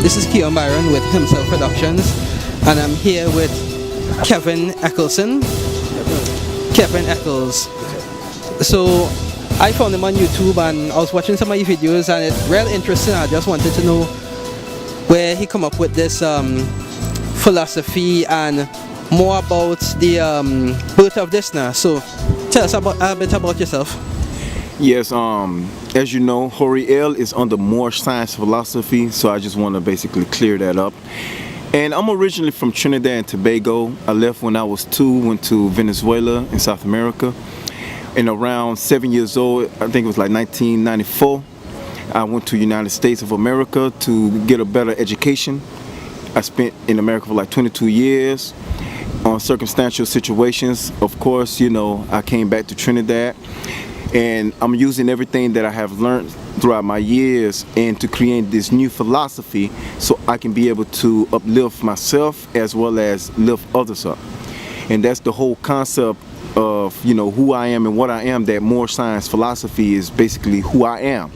This is Keon Byron with Himself Productions, and I'm here with Kevin Eccleson. Kevin Eccles. So I found him on YouTube and I was watching some of his videos and it's real interesting. I just wanted to know where he come up with this philosophy and more about the birth of this now. So tell us a bit about yourself. Yes, as you know, Hori-El is under Moorish science philosophy, so I just want to basically clear that up. And I'm originally from Trinidad and Tobago. I left when I was 2, went to Venezuela in South America. And around 7 years old, I think it was like 1994, I went to United States of America to get a better education. I spent in America for like 22 years on circumstantial situations. Of course, you know, I came back to Trinidad. And I'm using everything that I have learned throughout my years and to create this new philosophy so I can be able to uplift myself as well as lift others up. And that's the whole concept of, you know, who I am and what I am. That Moorish science philosophy is basically who I am,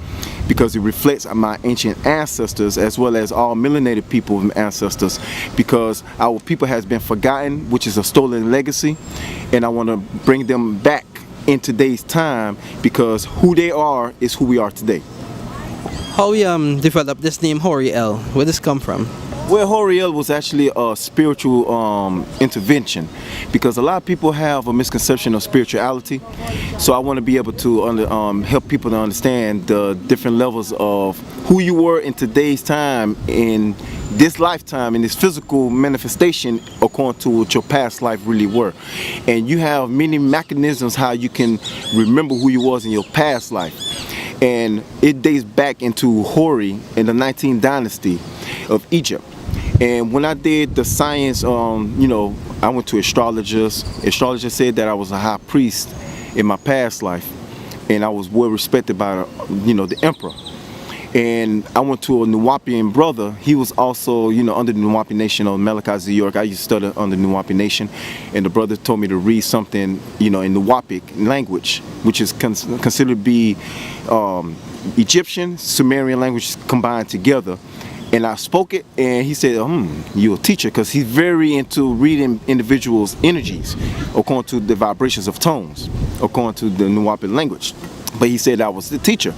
because it reflects my ancient ancestors as well as all melanated people and ancestors, because our people has been forgotten, which is a stolen legacy, and I want to bring them back in today's time, because who they are is who we are today. How we developed this name Hori-El? Where does this come from? Well, Hori-El was actually a spiritual intervention, because a lot of people have a misconception of spirituality. So I want to be able to help people to understand the different levels of who you were in today's time, in this lifetime, in this physical manifestation, according to what your past life really were. And you have many mechanisms how you can remember who you was in your past life. And it dates back into Hori in the 19th dynasty of Egypt. And when I did the science, you know, I went to astrologers. Astrologers said that I was a high priest in my past life, and I was well respected by, you know, the emperor. And I went to a Nuwaubian brother. He was also, you know, under the Nuwaubian Nation of Malachi, New York. I used to study under the Nuwaubian Nation, and the brother told me to read something, you know, in Nuwaubic language, which is considered to be Egyptian, Sumerian language combined together. And I spoke it, and he said, you're a teacher, because he's very into reading individuals' energies according to the vibrations of tones, according to the Nuwaubian language. But he said I was the teacher.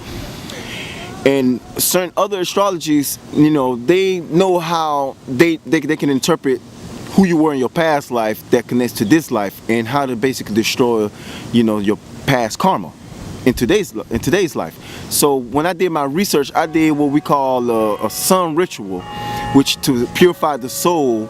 And certain other astrologies, you know, they know how they can interpret who you were in your past life that connects to this life, and how to basically destroy, you know, your past karma in today's life. So when I did my research, I did what we call a sun ritual, which to purify the soul,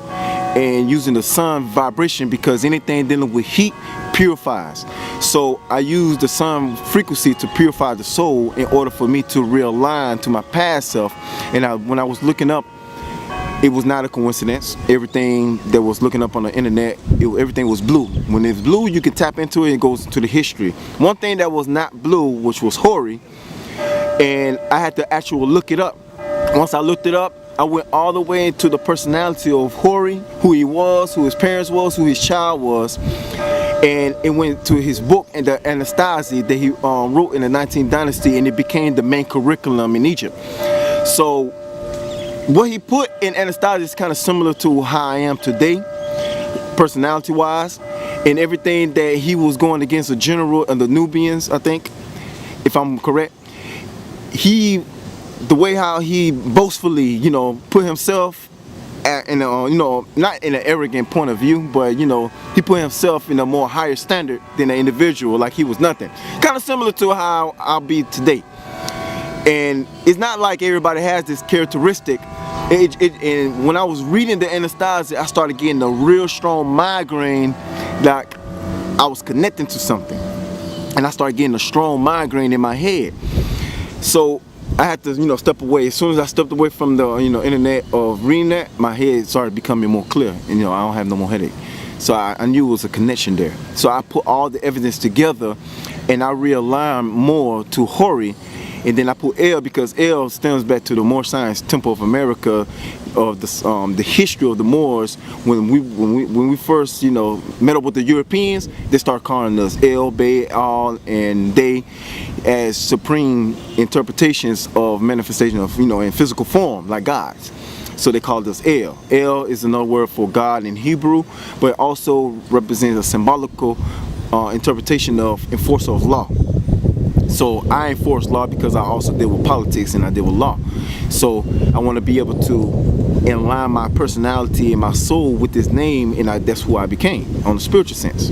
and using the sun vibration, because anything dealing with heat purifies. So I used the sun frequency to purify the soul in order for me to realign to my past self. And when I was looking up, it was not a coincidence. Everything that was looking up on the internet, everything was blue. When it's blue, you can tap into it and it goes to the history. One thing that was not blue, which was Hori, and I had to actually look it up. Once I looked it up, I went all the way into the personality of Hori, who he was, who his parents was, who his child was, and it went to his book and the Anastasia that he wrote in the 19th dynasty, and it became the main curriculum in Egypt. So what he put in Anastasia is kind of similar to how I am today, personality-wise, and everything that he was going against a general and the Nubians, I think, if I'm correct. The way how he boastfully, you know, put himself in a, you know, not in an arrogant point of view, but, you know, he put himself in a more higher standard than an individual, like he was nothing. Kind of similar to how I'll be today. And it's not like everybody has this characteristic. And when I was reading the Anastasia, I started getting a real strong migraine, like I was connecting to something. And I started getting a strong migraine in my head. So I had to, you know, step away. As soon as I stepped away from the, you know, internet of reading that, my head started becoming more clear. And, you know, I don't have no more headache. So I knew it was a connection there. So I put all the evidence together, and I realigned more to Hori. And then I put El, because El stems back to the Moorish science temple of America, of the history of the Moors. When we first, you know, met up with the Europeans, they start calling us El, Baal, and they, as supreme interpretations of manifestation of, you know, in physical form, like gods. So they called us El. El is another word for God in Hebrew, but it also represents a symbolical interpretation of enforcer of law. So I enforce law because I also deal with politics and I deal with law. So I want to be able to align my personality and my soul with this name, and that's who I became on the spiritual sense.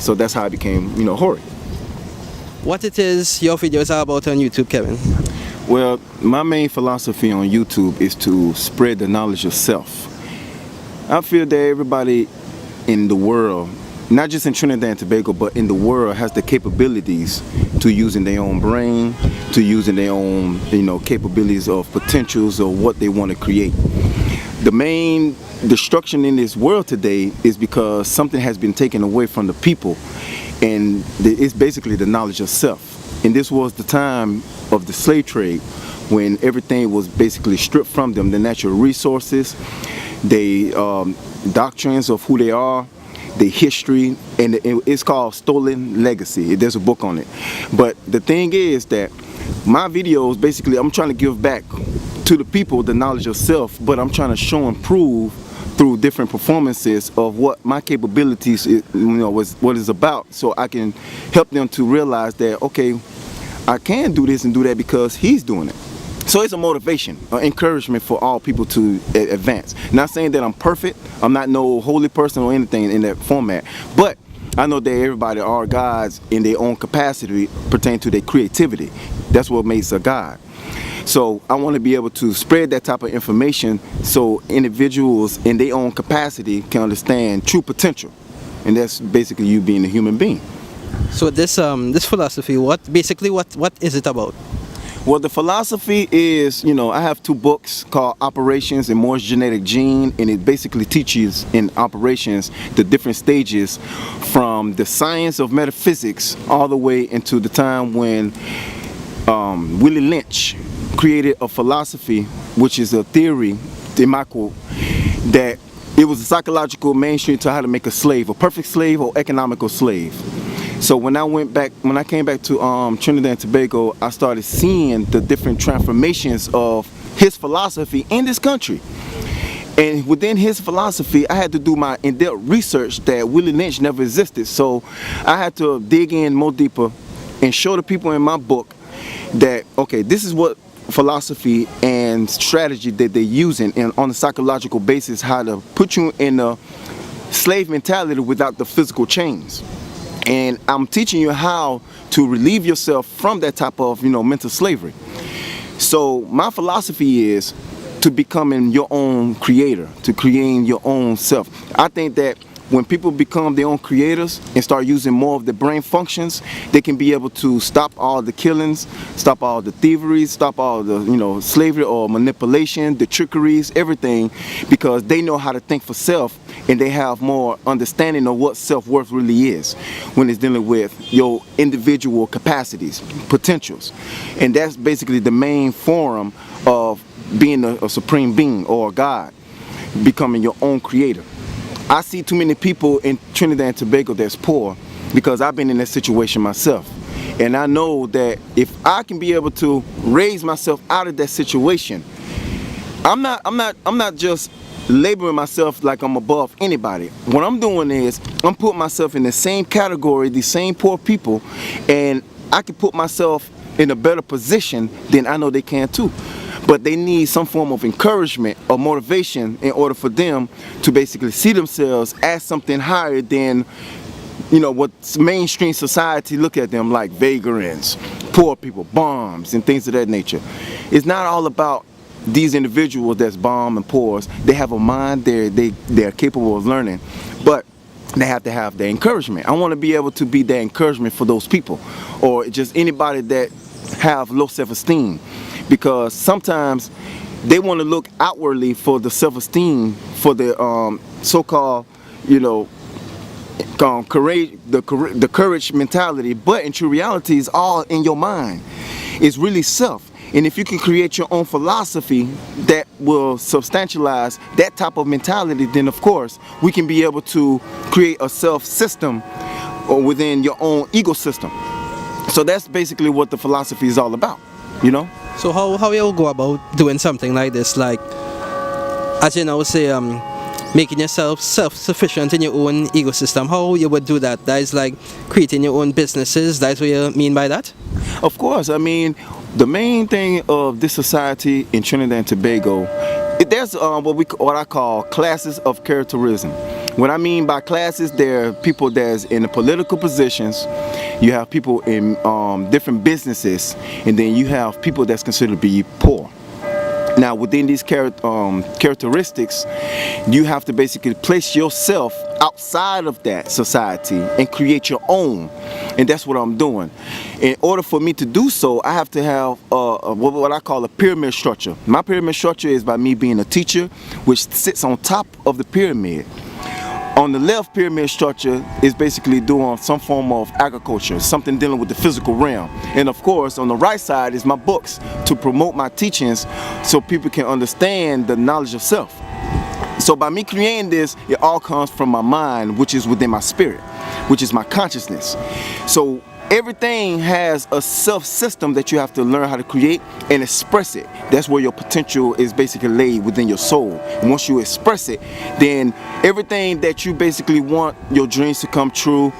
So that's how I became, Hori. What it is your videos are about on YouTube, Kevin? Well, my main philosophy on YouTube is to spread the knowledge of self. I feel that everybody in the world, not just in Trinidad and Tobago, but in the world, has the capabilities to using their own brain, to using their own, capabilities of potentials of what they want to create. The main destruction in this world today is because something has been taken away from the people, and it's basically the knowledge of self. And this was the time of the slave trade, when everything was basically stripped from them, the natural resources, the doctrines of who they are, the history, and it's called Stolen Legacy. There's a book on it. But the thing is that my videos, basically, I'm trying to give back to the people the knowledge of self, but I'm trying to show and prove through different performances of what my capabilities what it's about, so I can help them to realize that, okay, I can do this and do that because he's doing it. So it's a motivation, an encouragement for all people to advance. Not saying that I'm perfect, I'm not no holy person or anything in that format, but I know that everybody are gods in their own capacity pertaining to their creativity. That's what makes a god. So I want to be able to spread that type of information so individuals in their own capacity can understand true potential. And that's basically you being a human being. So this philosophy, what is it about? Well, the philosophy is, I have 2 books called Operations and Moorish Genetic Gene, and it basically teaches in operations the different stages from the science of metaphysics all the way into the time when Willie Lynch created a philosophy, which is a theory, that it was a psychological mainstream to how to make a slave, a perfect slave or economical slave. So when I came back to Trinidad and Tobago, I started seeing the different transformations of his philosophy in this country. And within his philosophy, I had to do my in-depth research that Willie Lynch never existed. So I had to dig in more deeper and show the people in my book that, okay, this is what philosophy and strategy that they're using, and on a psychological basis, how to put you in a slave mentality without the physical chains. And I'm teaching you how to relieve yourself from that type of, mental slavery. So my philosophy is to becoming your own creator, to creating your own self. I think that when people become their own creators and start using more of the brain functions, they can be able to stop all the killings, stop all the thievery, stop all the, slavery or manipulation, the trickeries, everything, because they know how to think for self, and they have more understanding of what self-worth really is when it's dealing with your individual capacities, potentials. And that's basically the main forum of being a supreme being or a God, becoming your own creator. I see too many people in Trinidad and Tobago that's poor because I've been in that situation myself. And I know that if I can be able to raise myself out of that situation, I'm not just labeling myself like I'm above anybody. What I'm doing is I'm putting myself in the same category, the same poor people, and I can put myself in a better position than I know they can too. But they need some form of encouragement or motivation in order for them to basically see themselves as something higher than, what mainstream society look at them like vagrants, poor people, bums, and things of that nature. It's not all about these individuals that's bum and poor. They have a mind, they're capable of learning, but they have to have the encouragement. I want to be able to be that encouragement for those people, or just anybody that have low self-esteem. Because sometimes they want to look outwardly for the self-esteem, for the so-called, courage mentality, but in true reality, it's all in your mind. It's really self. And if you can create your own philosophy that will substantialize that type of mentality, then of course we can be able to create a self-system or within your own ecosystem. So that's basically what the philosophy is all about, So how you go about doing something like this? Like, as you know, say making yourself self-sufficient in your own ecosystem. How you would do that? That is like creating your own businesses. That's what you mean by that? Of course, I mean, the main thing of this society in Trinidad and Tobago, there's what I call classes of characterism. What I mean by classes, there are people that's in the political positions, you have people in different businesses, and then you have people that's considered to be poor. Now, within these characteristics, you have to basically place yourself outside of that society and create your own. And that's what I'm doing. In order for me to do so, I have to have what I call a pyramid structure. My pyramid structure is by me being a teacher, which sits on top of the pyramid. On the left pyramid structure is basically doing some form of agriculture, something dealing with the physical realm. And of course, on the right side is my books to promote my teachings so people can understand the knowledge of self. So by me creating this, it all comes from my mind, which is within my spirit, which is my consciousness. So everything has a self-system that you have to learn how to create and express it. That's where your potential is basically laid within your soul. And once you express it, then everything that you basically want your dreams to come true,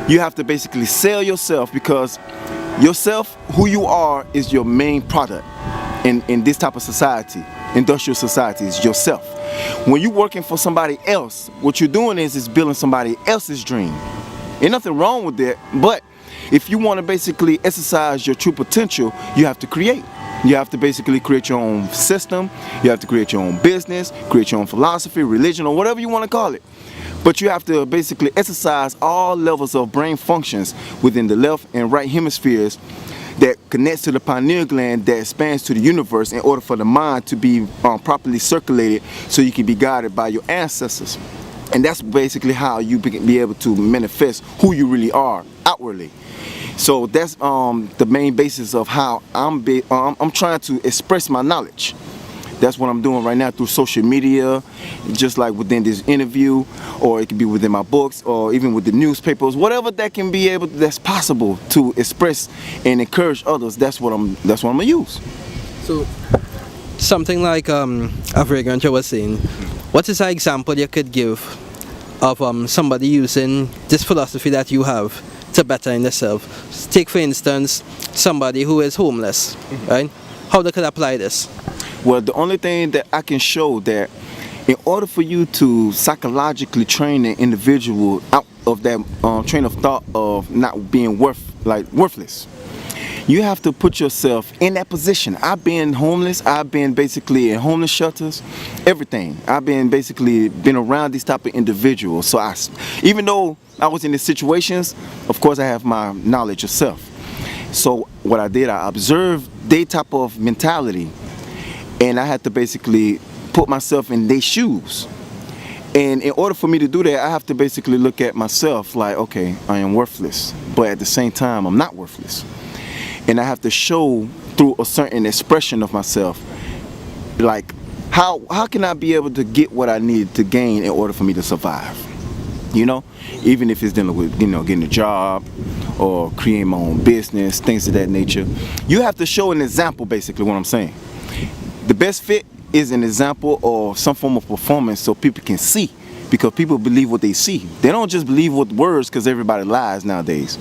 you have to basically sell yourself, because yourself, who you are, is your main product in this type of society. Industrial society is yourself. When you're working for somebody else, what you're doing is building somebody else's dream. Ain't nothing wrong with that, but if you want to basically exercise your true potential, you have to create. You have to basically create your own system. You have to create your own business, create your own philosophy, religion, or whatever you want to call it. But you have to basically exercise all levels of brain functions within the left and right hemispheres that connects to the pineal gland that expands to the universe in order for the mind to be properly circulated so you can be guided by your ancestors. And that's basically how you be able to manifest who you really are outwardly. So that's the main basis of how I'm trying to express my knowledge. That's what I'm doing right now through social media, just like within this interview, or it could be within my books, or even with the newspapers, whatever that can be able, that's possible to express and encourage others. That's what I'm gonna use. So something like a fragrant you were saying, what is an example you could give of somebody using this philosophy that you have to better in themselves? Take for instance somebody who is homeless, right? How they could apply this? Well, the only thing that I can show that in order for you to psychologically train an individual out of that train of thought of not being worthless, you have to put yourself in that position. I've been homeless. I've been basically in homeless shelters, everything. I've been around these type of individuals. So even though I was in these situations, of course I have my knowledge of self. So what I did, I observed their type of mentality, and I had to basically put myself in their shoes. And in order for me to do that, I have to basically look at myself like, okay, I am worthless, but at the same time, I'm not worthless. And I have to show through a certain expression of myself, like how can I be able to get what I need to gain in order for me to survive? You know, even if it's dealing with, getting a job or creating my own business, things of that nature. You have to show an example, basically, what I'm saying. The best fit is an example or some form of performance so people can see, because people believe what they see. They don't just believe with words, because everybody lies nowadays.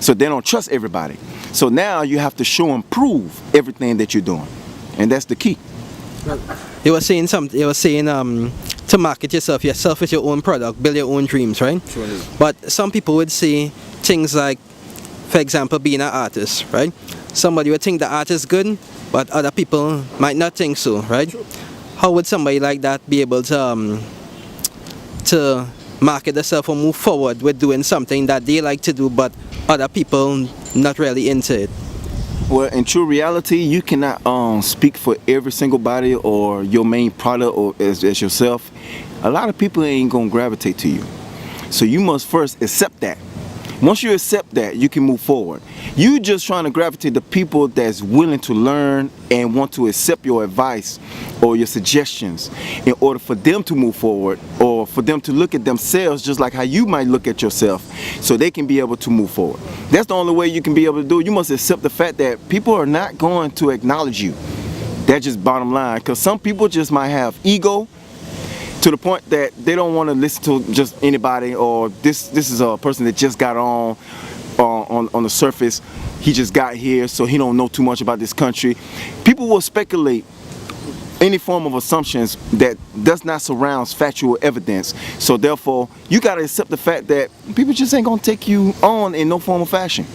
So they don't trust everybody. So now you have to show and prove everything that you're doing. And that's the key. You were saying something, to market yourself is your own product, build your own dreams, right? Sure. But some people would say things like, for example, being an artist, right? Somebody would think the art is good, but other people might not think so, right? Sure. How would somebody like that be able to market themselves or move forward with doing something that they like to do, but other people not really into it? Well, in true reality, you cannot speak for every single body or your main product or as yourself. A lot of people ain't gonna gravitate to you. So you must first accept that. Once you accept that, you can move forward. You just trying to gravitate the people that's willing to learn and want to accept your advice or your suggestions in order for them to move forward, or for them to look at themselves just like how you might look at yourself, so they can be able to move forward. That's the only way you can be able to do it. You must accept the fact that people are not going to acknowledge you. That's just bottom line, because some people just might have ego to the point that they don't want to listen to just anybody, or this is a person that just got on the surface. He just got here, so he don't know too much about this country. People will speculate any form of assumptions that does not surround factual evidence. So therefore, you got to accept the fact that people just ain't gonna take you on in no form or fashion.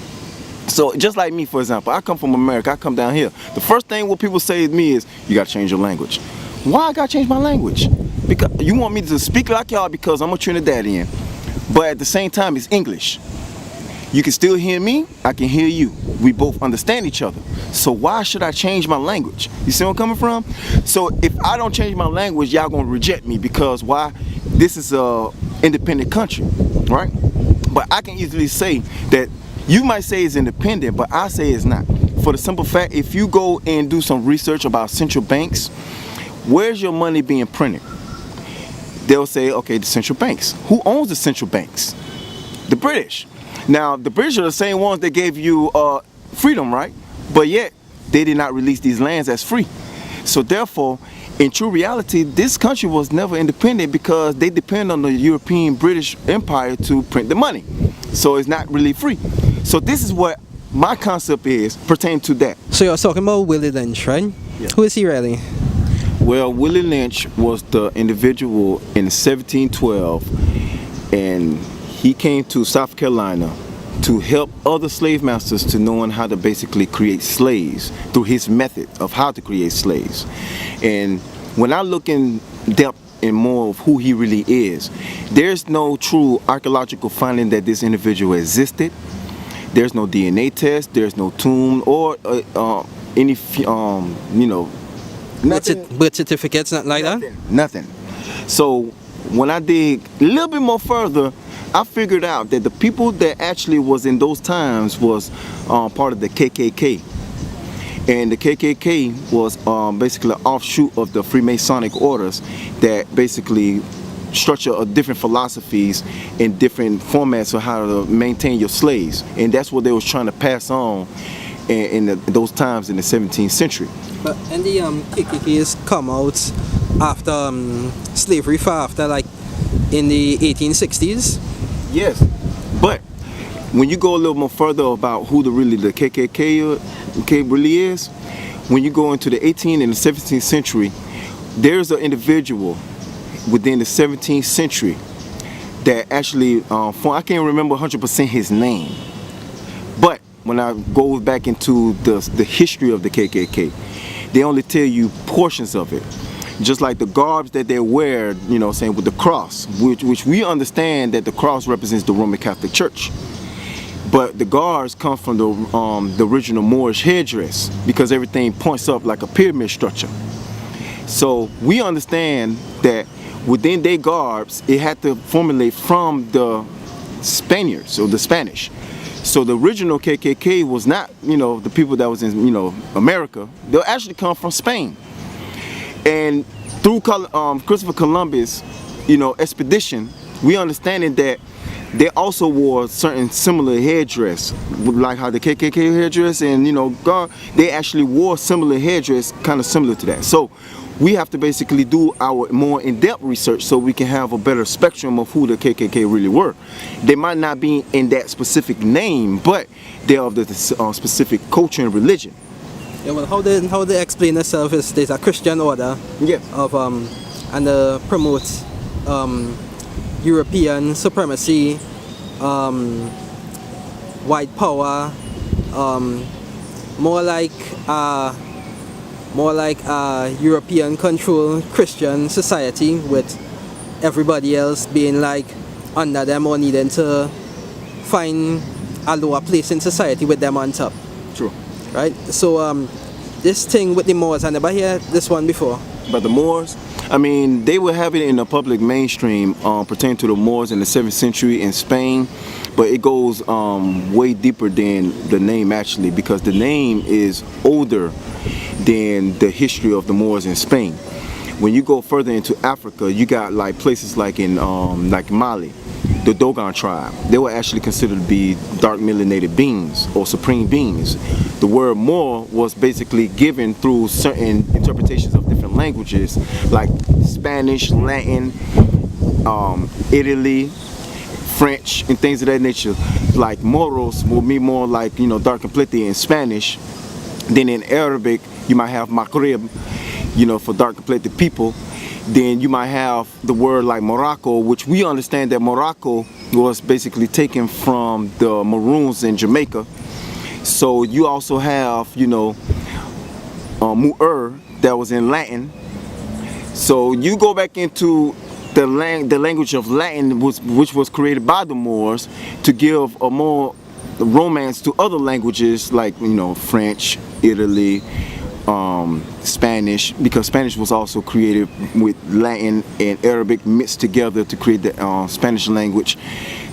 So just like me, for example, I come from America, I come down here. The first thing what people say to me is, you got to change your language. Why I got to change my language? Because you want me to speak like y'all because I'm a Trinidadian, but at the same time it's English. You can still hear me, I can hear you. We both understand each other. So why should I change my language? You see where I'm coming from? So if I don't change my language, y'all gonna reject me because why? This is a independent country, right? But I can easily say that you might say it's independent, but I say it's not. For the simple fact, if you go and do some research about central banks, where's your money being printed? They'll say, okay, the central banks. Who owns the central banks? The British. Now, the British are the same ones that gave you freedom, right? But yet, they did not release these lands as free. So therefore, in true reality, this country was never independent because they depend on the European British Empire to print the money. So it's not really free. So this is what my concept is pertaining to that. So you're talking about Willie Lynch, right? Yeah. Who is he really? Well, Willie Lynch was the individual in 1712, and he came to South Carolina to help other slave masters to knowing how to basically create slaves through his method of how to create slaves. And when I look in depth and more of who he really is, there's no true archaeological finding that this individual existed. There's no DNA test, there's no tomb or any, nothing. Birth certificates, nothing like that? Nothing. So when I dig a little bit more further, I figured out that the people that actually was in those times was part of the KKK. And the KKK was basically an offshoot of the Freemasonic orders that basically structure different philosophies and different formats of how to maintain your slaves. And that's what they was trying to pass on in those times in the 17th century. But and the KKKs come out after slavery far after, like in the 1860s? Yes, but when you go a little more further about who the KKK really is, when you go into the 18th and the 17th century, there's an individual within the 17th century that actually, I can't remember 100% his name, but when I go back into the history of the KKK, they only tell you portions of it. Just like the garbs that they wear, saying with the cross, which we understand that the cross represents the Roman Catholic Church. But the garbs come from the original Moorish headdress because everything points up like a pyramid structure. So we understand that within their garbs, it had to formulate from the Spaniards or the Spanish. So the original KKK was not, the people that was in, America. They actually come from Spain. And through Christopher Columbus, expedition, we understanding that they also wore certain similar headdress, like how the KKK headdress and they actually wore similar headdress, kind of similar to that. So we have to basically do our more in-depth research so we can have a better spectrum of who the KKK really were. They might not be in that specific name, but they're of the specific culture and religion. Yeah, well, how they explain themselves is there's a Christian order, yes, of and promote European supremacy, white power, more like European controlled Christian society with everybody else being like under them or needing to find a lower place in society with them on top. True. Right? So this thing with the Moors, I never heard this one before. But the Moors, I mean, they would have it in the public mainstream pertaining to the Moors in the 7th century in Spain, but it goes way deeper than the name actually, because the name is older than the history of the Moors in Spain. When you go further into Africa, you got like places like in like Mali, the Dogon tribe. They were actually considered to be dark melanated beings or supreme beings. The word Moor was basically given through certain interpretations of the different languages like Spanish, Latin, Italy, French, and things of that nature. Like Moros will be more like, dark complected in Spanish. Then in Arabic, you might have Maghrib, for dark complected people. Then you might have the word like Morocco, which we understand that Morocco was basically taken from the Maroons in Jamaica. So you also have, Mu'er, that was in Latin. So you go back into the language of Latin, which was created by the Moors to give a more romance to other languages like, French, Italy, Spanish, because Spanish was also created with Latin and Arabic mixed together to create the Spanish language.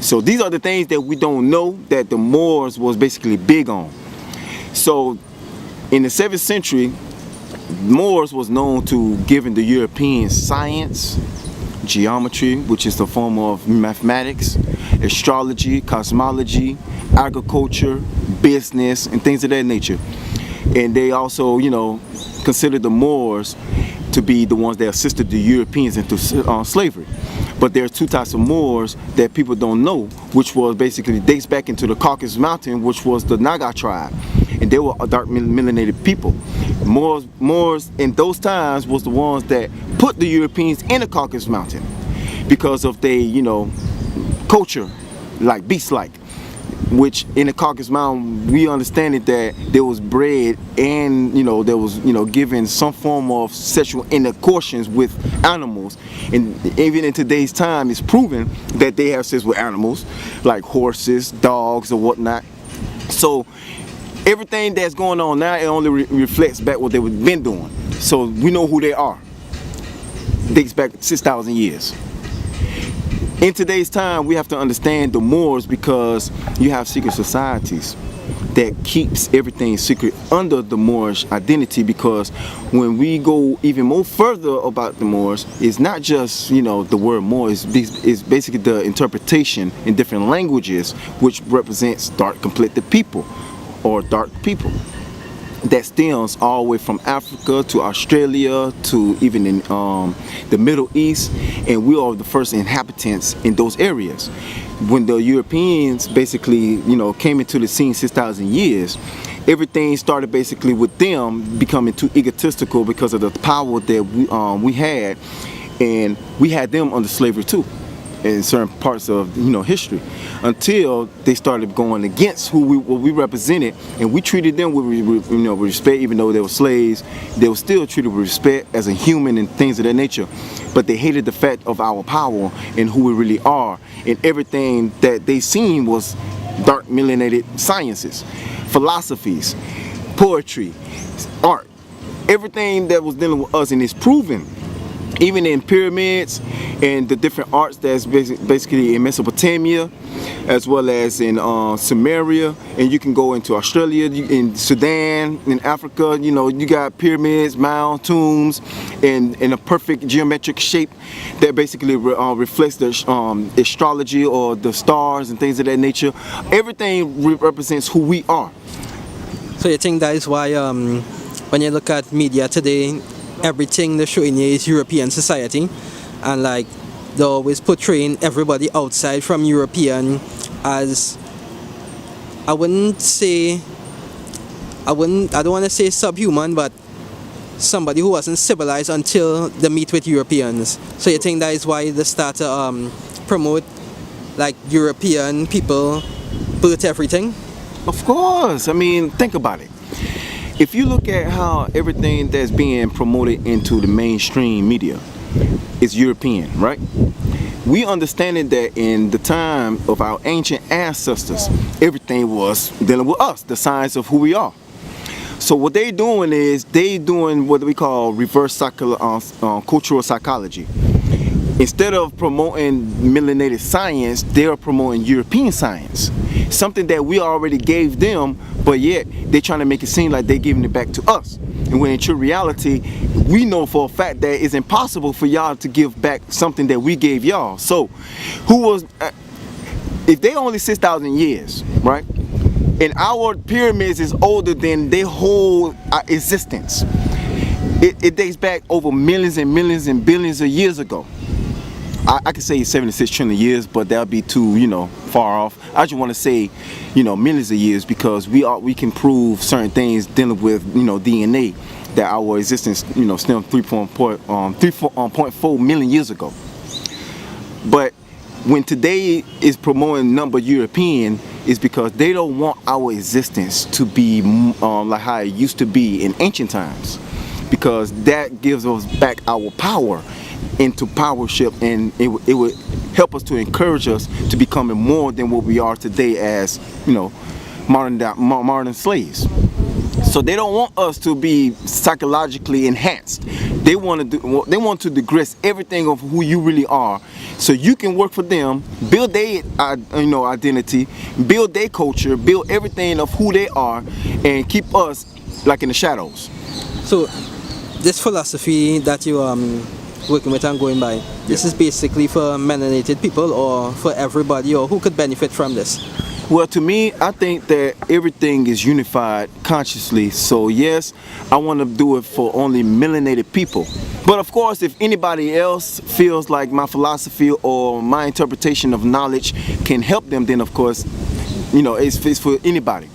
So these are the things that we don't know that the Moors was basically big on. So in the 7th century, Moors was known to giving the Europeans science, geometry, which is the form of mathematics, astrology, cosmology, agriculture, business, and things of that nature. And they also, considered the Moors to be the ones that assisted the Europeans into slavery. But there are two types of Moors that people don't know, which was basically dates back into the Caucasus Mountain, which was the Naga tribe. And they were a dark melanated people. Moors in those times was the ones that put the Europeans in the Caucasus Mountain because of their, culture, like beast-like. Which in the Caucasus Mountain, we understand it that there was bred and, there was, given some form of sexual intercourse with animals. And even in today's time, it's proven that they have sex with animals, like horses, dogs, or whatnot. So everything that's going on now, it only reflects back what they've been doing. So we know who they are. Dates back 6,000 years. In today's time, we have to understand the Moors because you have secret societies that keeps everything secret under the Moorish identity, because when we go even more further about the Moors, it's not just, the word Moor, it's basically the interpretation in different languages which represents dark complected people or dark people. That stems all the way from Africa to Australia to even in the Middle East, and we are the first inhabitants in those areas. When the Europeans basically, came into the scene 6,000 years, everything started basically with them becoming too egotistical because of the power that we had, and we had them under slavery too in certain parts of history, until they started going against what we represented, and we treated them with respect. Even though they were slaves, they were still treated with respect as a human and things of that nature. But they hated the fact of our power and who we really are, and everything that they seen was dark melanated sciences, philosophies, poetry, art, everything that was dealing with us. And it's proven even in pyramids and the different arts that's basically in Mesopotamia, as well as in Samaria, and you can go into Australia, in Sudan, in Africa, you got pyramids, mounds, tombs, in a perfect geometric shape that basically reflects the astrology or the stars and things of that nature. Everything represents who we are. So you think that is why when you look at media today, everything they're showing you is European society, and like they're always portraying everybody outside from European as, I don't want to say subhuman, but somebody who wasn't civilized until they meet with Europeans. So you think that is why they start to promote like European people birth everything? Of course. I mean, think about it. If you look at how everything that's being promoted into the mainstream media is European, right? We understand that in the time of our ancient ancestors, everything was dealing with us, the signs of who we are. So what they doing is they doing what we call reverse cultural psychology. Instead of promoting melanated science, they are promoting European science. Something that we already gave them, but yet they're trying to make it seem like they're giving it back to us. And when in true reality, we know for a fact that it's impossible for y'all to give back something that we gave y'all. So, if they only 6,000 years, right? And our pyramids is older than their whole existence. it dates back over millions and millions and billions of years ago. I could say 76 trillion years, but that'll be too, far off. I just want to say, millions of years, because we can prove certain things dealing with, DNA, that our existence, stemmed 3.4 million years ago. But when today is promoting number European, is because they don't want our existence to be like how it used to be in ancient times, because that gives us back our power into powership, and it would help us to encourage us to becoming more than what we are today as modern slaves. So they don't want us to be psychologically enhanced. They want to digress everything of who you really are, so you can work for them, build their identity, build their culture, build everything of who they are, and keep us like in the shadows. So this philosophy that you working with and going by, this is basically for melanated people or for everybody, or who could benefit from this? Well, to me, I think that everything is unified consciously. So yes, I want to do it for only melanated people. But of course, if anybody else feels like my philosophy or my interpretation of knowledge can help them, then of course, it's for anybody.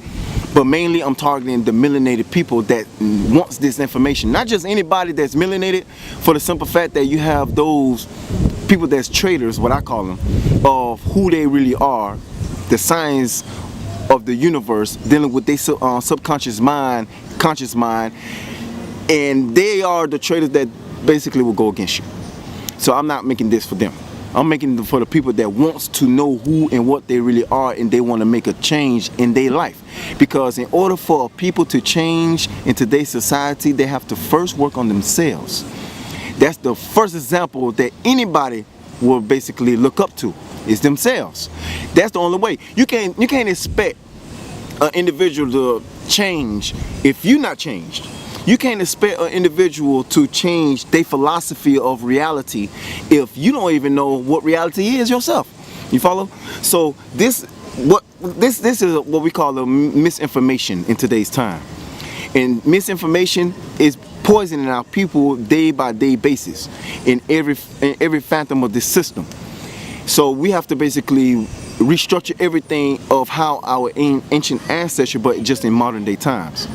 But mainly I'm targeting the melanated people that wants this information. Not just anybody that's melanated, for the simple fact that you have those people that's traders, what I call them, of who they really are, the science of the universe, dealing with their subconscious mind, conscious mind, and they are the traders that basically will go against you. So I'm not making this for them. I'm making it for the people that wants to know who and what they really are, and they want to make a change in their life. Because in order for people to change in today's society, they have to first work on themselves. That's the first example that anybody will basically look up to, is themselves. That's the only way. You can't expect an individual to change if you're not changed. You can't expect an individual to change their philosophy of reality if you don't even know what reality is yourself. You follow? So this is what we call a misinformation in today's time. And misinformation is poisoning our people day by day basis in every phantom of this system. So we have to basically restructure everything of how our ancient ancestors, but just in modern day times.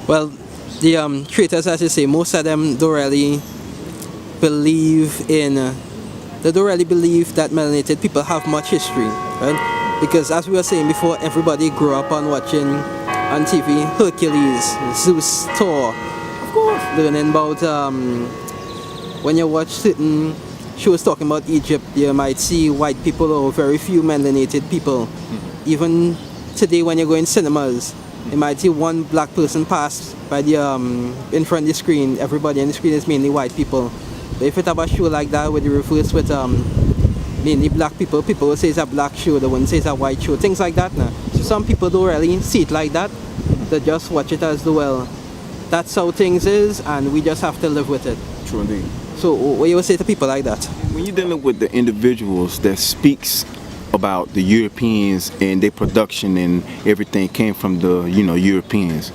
Well, the traitors, as you say, most of them don't really believe that melanated people have much history, right? Because as we were saying before, everybody grew up on watching on TV Hercules, Zeus, Thor. Of course. Learning about when you watch certain shows talking about Egypt, you might see white people or very few melanated people. Even today, when you go in cinemas, you might see one black person pass by the in front of the screen. Everybody on the screen is mainly white people. But if it have a show like that where they reverse with mainly black people, people will say it's a black show, they wouldn't say it's a white show, things like that now. So some people don't really see it like that. They just watch it as well. That's how things is, and we just have to live with it. True indeed. So what you would say to people like that? When you're dealing with the individuals that speaks about the Europeans and their production and everything came from the Europeans,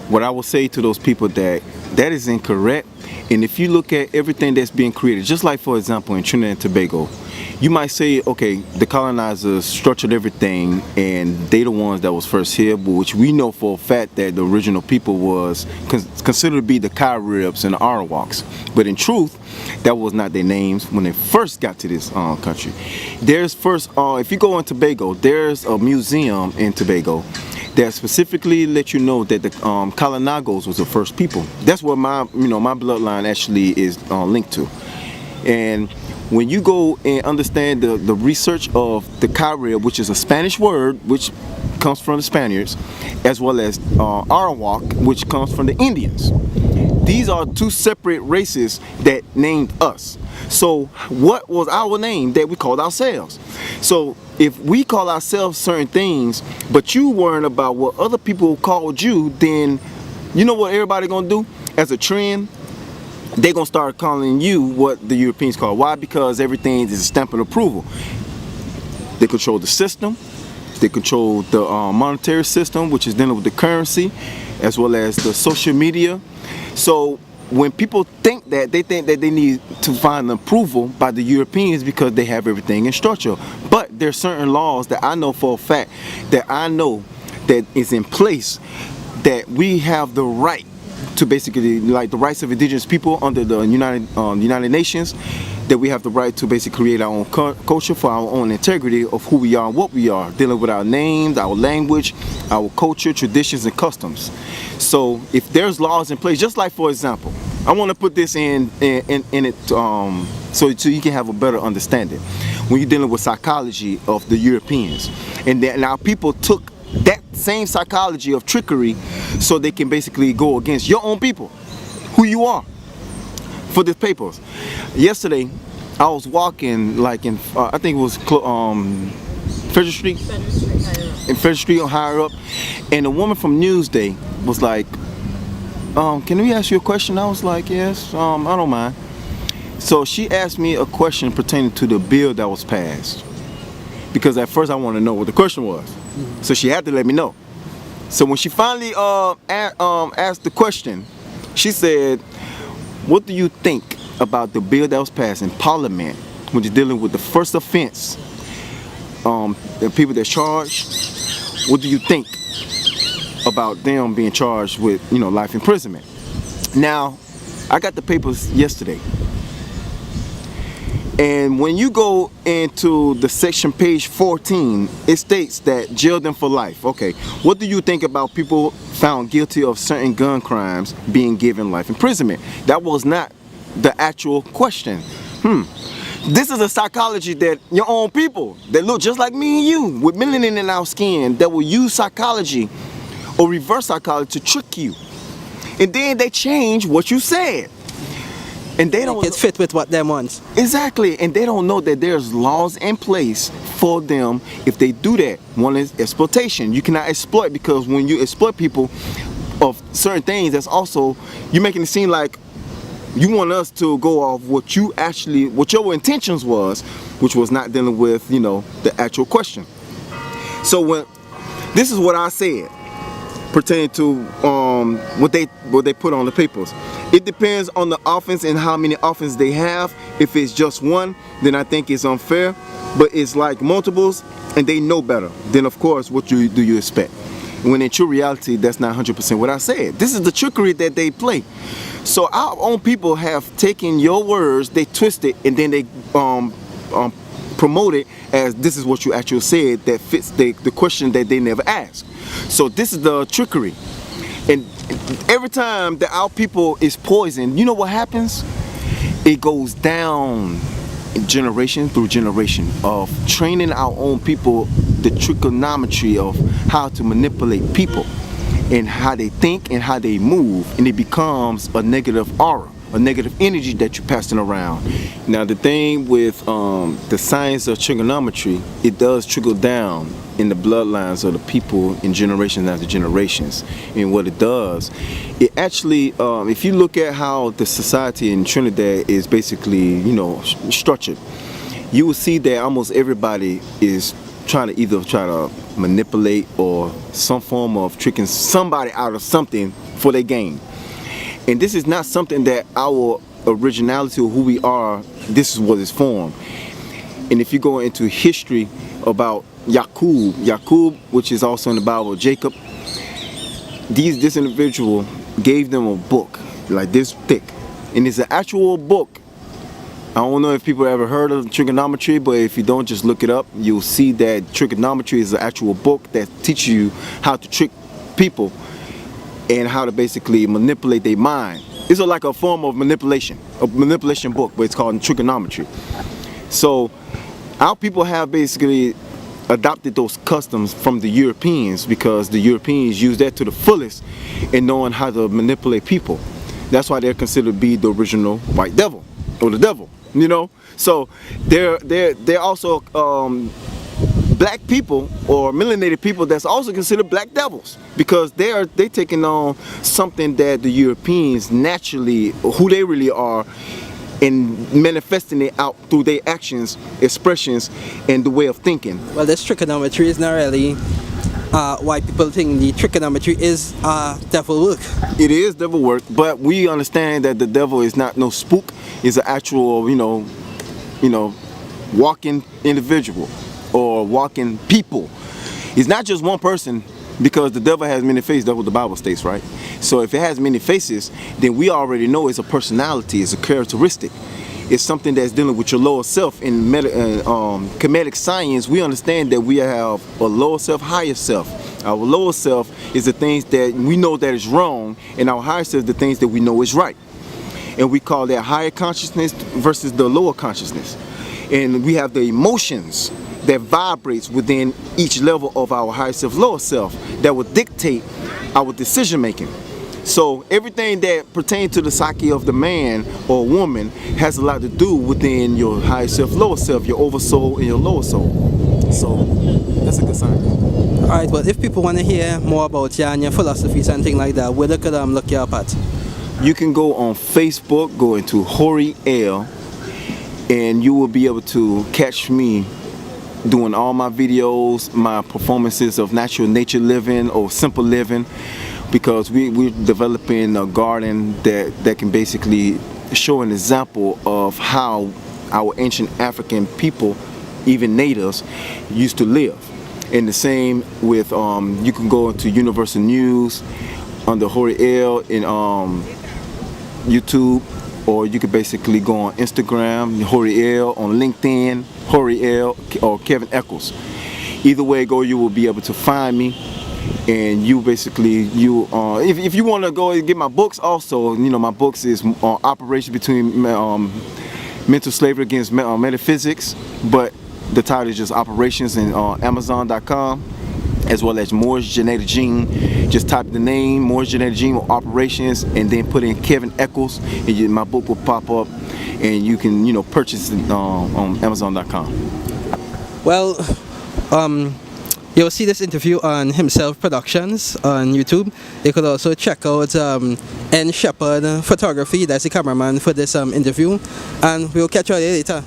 what I will say to those people that is incorrect. And if you look at everything that's being created, just like for example in Trinidad and Tobago, you might say, okay, the colonizers structured everything and they the ones that was first here, but which we know for a fact that the original people was considered to be the Caribs and the Arawaks. But in truth, that was not their names when they first got to this country. There's first, if you go in Tobago, there's a museum in Tobago that specifically let you know that the Kalanagos was the first people. That's what my bloodline actually is linked to. And when you go and understand the research of the Carib, which is a Spanish word which comes from the Spaniards, as well as Arawak, which comes from the Indians. These are two separate races that named us. So what was our name that we called ourselves? So if we call ourselves certain things, but you weren't about what other people called you, then you know what everybody gonna do? As a trend, they're gonna start calling you what the Europeans call. Why? Because everything is a stamp of approval. They control the system, they control the monetary system, which is dealing with the currency, as well as the social media. So when people think that, they think that they need to find approval by the Europeans because they have everything in structure. But there's certain laws that I know for a fact that is in place that we have the right to, basically, like the rights of indigenous people under the United Nations, that we have the right to basically create our own culture for our own integrity of who we are and what we are, dealing with our names, our language, our culture, traditions, and customs. So if there's laws in place, just like, for example, I want to put this in it so you can have a better understanding. When you're dealing with psychology of the Europeans, and then now people took that same psychology of trickery so they can basically go against your own people, who you are, for the papers. Yesterday, I was walking like in, I think it was Federal Street, in Federal Street or higher up, and a woman from Newsday was like, can we ask you a question? I was like, yes, I don't mind. So she asked me a question pertaining to the bill that was passed, because at first I wanted to know what the question was. So she had to let me know. So when she finally asked the question, she said, what do you think about the bill that was passed in Parliament when you're dealing with the first offense, the people that's charged? What do you think about them being charged with, life imprisonment? Now, I got the papers yesterday. And when you go into the section page 14, it states that jail them for life. Okay, what do you think about people found guilty of certain gun crimes being given life imprisonment? That was not the actual question. This is a psychology that your own people that look just like me and you with melanin in our skin that will use psychology or reverse psychology to trick you. And then they change what you said. And they don't get fit with what them wants. Exactly, and they don't know that there's laws in place for them if they do that. One is exploitation. You cannot exploit, because when you exploit people of certain things, that's also, you're making it seem like you want us to go off what your intentions was, which was not dealing with, the actual question. So this is what I said pertaining to what they put on the papers. It depends on the offense and how many offenses they have. If it's just one, then I think it's unfair. But it's like multiples, and they know better. Then of course, what do you expect? When in true reality, that's not 100% what I said. This is the trickery that they play. So our own people have taken your words, they twist it, and then they promote it as this is what you actually said that fits the question that they never asked. So this is the trickery. And every time that our people is poisoned, you know what happens? It goes down generation through generation of training our own people the trigonometry of how to manipulate people and how they think and how they move, and it becomes a negative aura, a negative energy that you're passing around. Now the thing with the science of trigonometry, it does trickle down in the bloodlines of the people in generations after generations. And what it does, it actually, if you look at how the society in Trinidad is basically, structured, you will see that almost everybody is trying to manipulate or some form of tricking somebody out of something for their gain. And this is not something that our originality or who we are, this is what is formed. And if you go into history about Yaqub, which is also in the Bible, Jacob, this individual gave them a book like this thick, and it's an actual book. I don't know if people ever heard of trigonometry, but if you don't, just look it up. You'll see that trigonometry is an actual book that teaches you how to trick people and how to basically manipulate their mind. It's like a form of manipulation, a manipulation book, but it's called trigonometry. So our people have basically adopted those customs from the Europeans, because the Europeans use that to the fullest in knowing how to manipulate people. That's why they're considered to be the original white devil or the devil, So they're also black people or melanated people that's also considered black devils, because they're taking on something that the Europeans naturally, who they really are, and manifesting it out through their actions, expressions, and the way of thinking. Well, this trigonometry is not really why people think the trigonometry is devil work. It is devil work, but we understand that the devil is not no spook. It's an actual, walking individual or walking people. It's not just one person, because the devil has many faces. That's what the Bible states, right? So if it has many faces, then we already know it's a personality, it's a characteristic. It's something that's dealing with your lower self. In comedic science, we understand that we have a lower self, higher self. Our lower self is the things that we know that is wrong, and our higher self is the things that we know is right. And we call that higher consciousness versus the lower consciousness. And we have the emotions that vibrates within each level of our higher self, lower self, that will dictate our decision making. So everything that pertains to the psyche of the man or woman has a lot to do within your higher self, lower self, your oversoul and your lower soul. So that's a good sign. Alright, but if people want to hear more about you and your philosophies and things like that, where they could look you up at? You can go on Facebook, go into Hori-El, and you will be able to catch me doing all my videos, my performances of natural nature living or simple living, because we're developing a garden that can basically show an example of how our ancient African people, even natives, used to live. And the same with, you can go into Universal News under Hori-El in YouTube, or you could basically go on Instagram, Hori-El, on LinkedIn, Hori-El, or Kevin Eccles. Either way go, you will be able to find me. And you basically, if you want to go and get my books also, my books is Operation Between Mental Slavery Against Metaphysics, but the title is just Operations in Amazon.com, as well as Moorish Genetic Gene. Just type the name, Moorish Genetic Gene or Operations, and then put in Kevin Eccles, and my book will pop up, and you can, purchase it on Amazon.com. Well, you'll see this interview on Himself Productions on YouTube. You could also check out N. Shepherd Photography, that's the cameraman for this interview, and we'll catch you later.